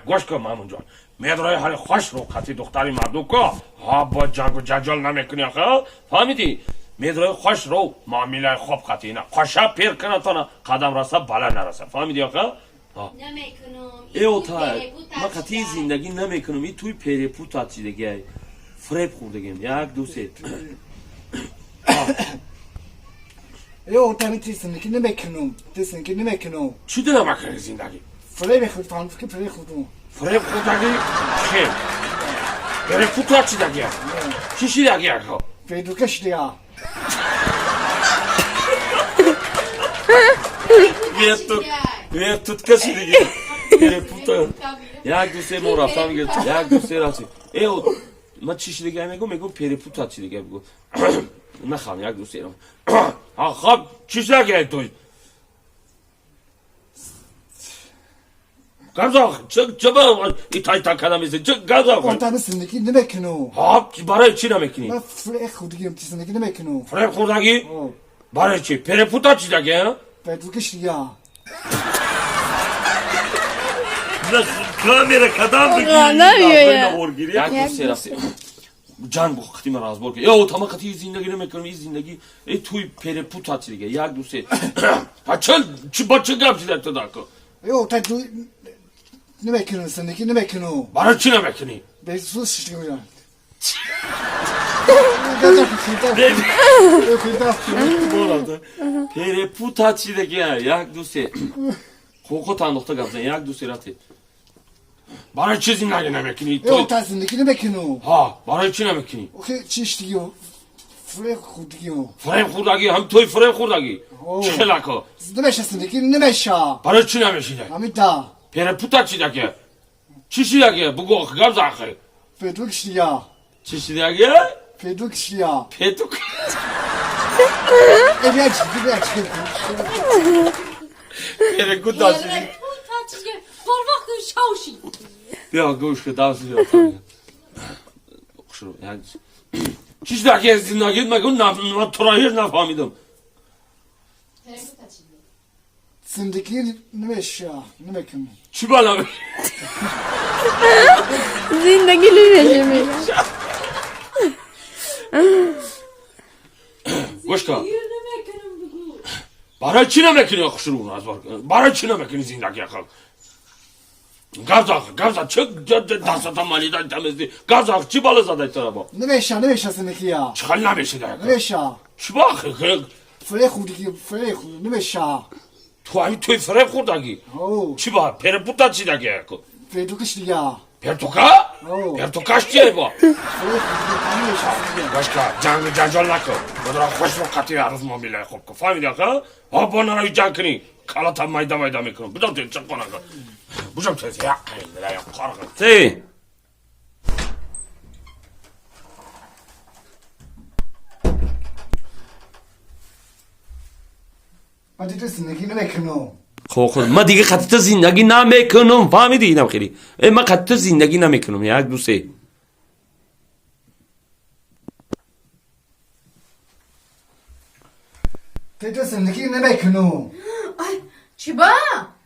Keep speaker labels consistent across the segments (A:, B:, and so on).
A: گوش کن مامون جان مدرای حال خوش رو خطی دختری مردو که ها با جنگ و جنجال نمیکنی آخه فهمیدی مدرای خوش رو معامله خوب خطی نه خوشا پیر کنه تا قدم راسه بالا نرسه فهمیدی آخه
B: نمیکنم
A: ایو تا ما خطی زندگی نمیکنم این توی پیری پوت هستیدگی فریب خوردگیم یک دو سه
C: ایو تا می زندگی نمیکنم زندگی نمیکنم
A: چی دلم نکنی زندگی
C: فریب خود فهم که فریب خودم
A: فریب خوردگی خیر پیری پوت هستیدگی چی دگی اکا
C: فیدو کشتیا
A: Ver tut kası diye. Yere puta. Jak du se mora tam gel. Jak du se rasi. Evo ma çişi de gelmego mego peri puta çi de gelmego. Ne xam jak du se. Ha khab çişe gel toy. Gazak çaba itay takanamızı. Gazak.
C: orta zindagi nimiکنم
A: Ha baray çi namekini.
C: من فریب خودم زندگی نمیکنم
A: Frem khurdagi. Baray çi peri puta çi de gel.
C: فیدو کشتیا
A: Kamera kadam da
D: ne yapıyor ya?
A: یک دو سه جان بو ختی من راز بورک یا تمام ختی زندگی نمیکنم این زندگی ای توی پیر پوت هاتی دیگه یک دو سه ها چی بچه گپ چی دکتر داکو
C: ایو تا دو نمیکنم زندگی نمیکنم
A: برای چی نمیکنی
C: به سوس شتیگم
A: پیر پوت هاتی دیگه یک دو سه خوکو تاندخته گفتن یک دو سه راتی برای چی زندگی نمیکنی
C: ایو تا زندگی نمیکنم
A: ها برای چی نمیکنی
C: اوکی چی شتیگم فریب خودم
A: فریم خوردگی هم توی فریم خوردگی چه لکو
C: نمیشه زندگی نمیشه
A: برای چی نمیشینه
C: همیدا
A: پیر پوت هاتی دیگه چی دیگه بگو گپ زاخه
C: فیدو کشتیا
A: چی دیگه
C: فیدو کشتیا
A: Petuk.
C: Evet, evet.
A: Pere kutaşı.
B: Var bakın şavşi.
A: Ya goş ki daha sıcak. Şunu yani. Hiç daha gezdiğinde gitmek onu turayır ne fahmidim.
C: Zindagi nimiشه nimiکنم
A: Çi bana be.
D: Zindagi nimiشه
A: Goşka. Baraj çi nemekini akşuru az var. Baraj çi nemekini zindagi akal. Gavzak çık dasata maniden temizli. Gavzak çi balı zaday tarafı.
C: nimiشه zindagi ya
A: Çıkal ne beşi de.
C: nimiشه
A: Çi bak.
C: فریب خودی فریب nimiشه
A: توی فرق خوردگی.
C: او
A: چی با پر پوتا چی دگه کو
C: فیدو کشتیا
A: پرتوکا پرتوکاش چیه با
C: فریب خودی nimiشه
A: başka canjal nako بدر خوش وقتی عرض موبیل خوب کو فهمیدی که ها با نرای جان کنی کالا تا مایدا میکنم بجام تو چک کنم بجام تو یا لا یا قرق تی
C: من دیگه زندگی نمیکنم
A: خب ما دیگه خطت زندگی نمیکنم فهمیدی اینم خیلی من خطت زندگی نمیکنم یک دو سه
C: دیگه زندگی نمیکنم
B: Ay çiba.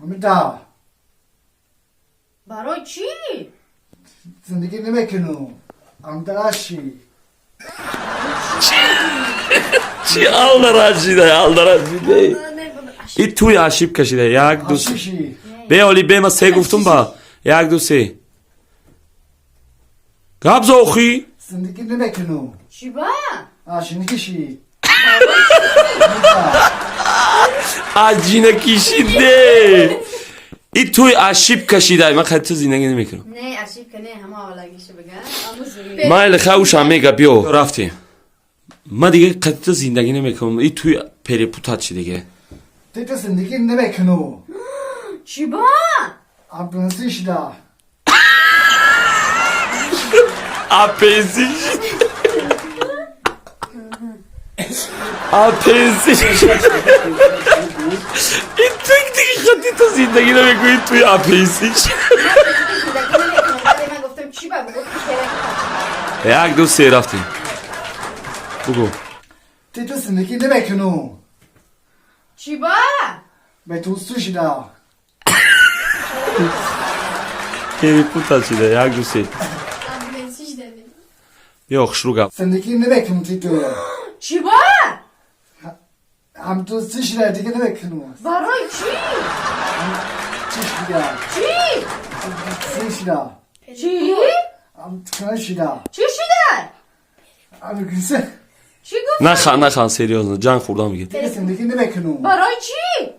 C: همیدا
B: Baroj çi?
C: زندگی نمیکنم اندراشی
A: چی آلداراشیده این توی عشیب کشیده یک دو سه
C: آشیشی
A: به اولی به ما سه گفتم با یک دو سه گبز اوخی
C: زندگی نمیکنم
B: Çiba.
C: آشینکشی
A: عجینه کشیده این توی عشیب کشیده من خیلی تو زندگی نمیکنم
B: Ne aşık ne ama ağlamışı bugün. Ama zuri.
A: ما el خوشم میگه بیو رفتیم ما دیگه خیلی تو زندگی نمیکنم این توی پری پوتات چی دیگه
C: دیگه زندگی نمیکنم
B: Çiba.
C: آبرنسیش دا
A: Apensiz. Apensiz. این توی دیگه خیلی تو زندگی نمیکنم این توی apensiz.
B: Ben goftem çiba. Bu kere.
A: یک دو سه رفتیم بگو
C: دیگه زندگی نمیکنم
B: Çiba.
C: به تو سوش دا
A: پریپوت چیده یک دو سه yok şuruga
C: Sendeki ne bekliyorsun Tito?
B: چی با؟
C: Hem tu sıçra dike ne bekliyorsun?
B: برای چی؟
C: Sıçra.
B: چی؟
C: Sıçra.
B: چی؟
C: Hem tıkaşra.
B: چی شده؟
C: Abi gülse.
B: چی گفت؟
A: نخوان سریوز can kurdan mı git
C: Sendeki ne bekliyorsun?
B: برای چی؟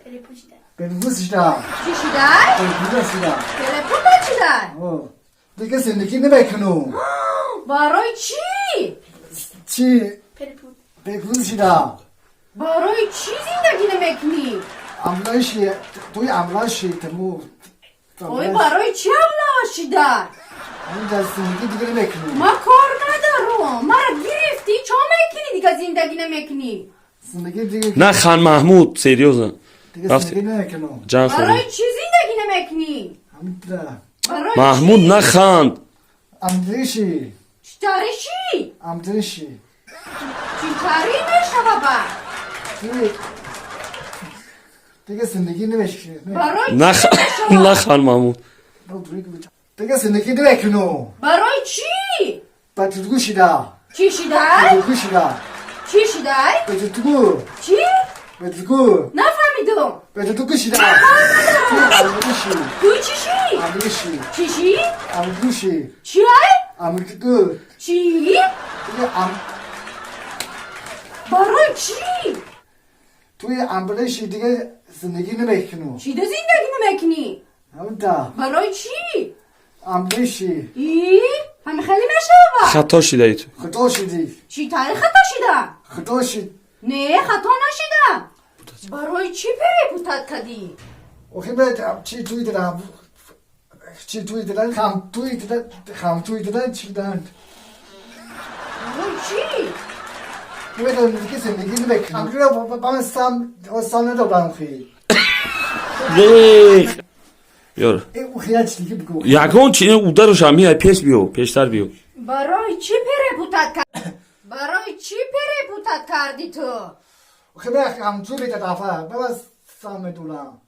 C: Ben bu sıçra.
B: چی شده؟
C: Ben bu sıçra.
B: تلفن چیدن؟
C: O. Dike sendeki ne bekliyorsun?
B: برای چی؟
C: Çi. Ben bu sıçra.
B: برای چی زندگی نمیکنی؟
C: Amlaşı. Toy amlaşı temu.
B: اوی برای چی هملاشیدن؟
C: Hem de sendeki dike ne bekliyorsun?
B: ما کار ندارم مرا گرفتی چا میکنی دیگه زندگی نمیکنی؟
C: Sendeki dike.
A: نه خان محمود سریوز
C: Dike
A: Rafti.
C: sendeki ne bekliyorsun?
A: can kurdan
B: برای چی زندگی نمیکنی؟
C: Hem de.
B: برای
A: Mahmud
B: چی؟
A: نخواند
C: Amlaşı.
B: چطوری چی؟
C: Amlaşı.
B: چطوری نشوه با؟
C: Toy. Dike sendeki ne bekliyorsun?
B: برای چی
A: نخوان
B: نشوه؟
A: نخوان محمود
C: Dike sendeki ne bekliyorsun?
B: برای چی؟
C: Ben tutku şida.
B: چی شده؟
C: Tutku şida.
B: چی شده؟
C: Ben tutku.
B: چی؟
C: Ben tutku.
B: نفهمیدم
C: Ben tutku şida. Amrışı.
B: توی چی شی؟
C: Amrışı.
B: چی شی؟
C: Amrışı.
B: چی های؟
C: Amrışı.
B: چی؟ برای چی؟
C: توی amrışı دیگه زندگی نمیکنم.
B: چی ده زندگی نمیکنی؟
C: همونتا.
B: برای چی؟
C: amrışı.
B: ای؟ همه خیلی نشوه
A: خطا شده ای تو
C: خطا شدی.
B: چی تاری خطا شدم؟
C: خطا شد.
B: نه خطا نشدم برای چی پری پوتت کدی؟
C: آخه من چی توی دلم. چی توی دلم. خم توی دلم چی دارن.
B: برای چی؟
C: من دیگه زندگی نمیکنم. من سام ندارم خیلی.
A: لیخ یار
C: او خیلی دیگه بگو.
A: یکون چینه اوده رو شمیه پیش بیو پیشتر بیو
B: برای چی پری پوتت کردی؟ برای چی پری پوتت کردی تو؟
C: آخه من خم توی دلم. من سام ندارم.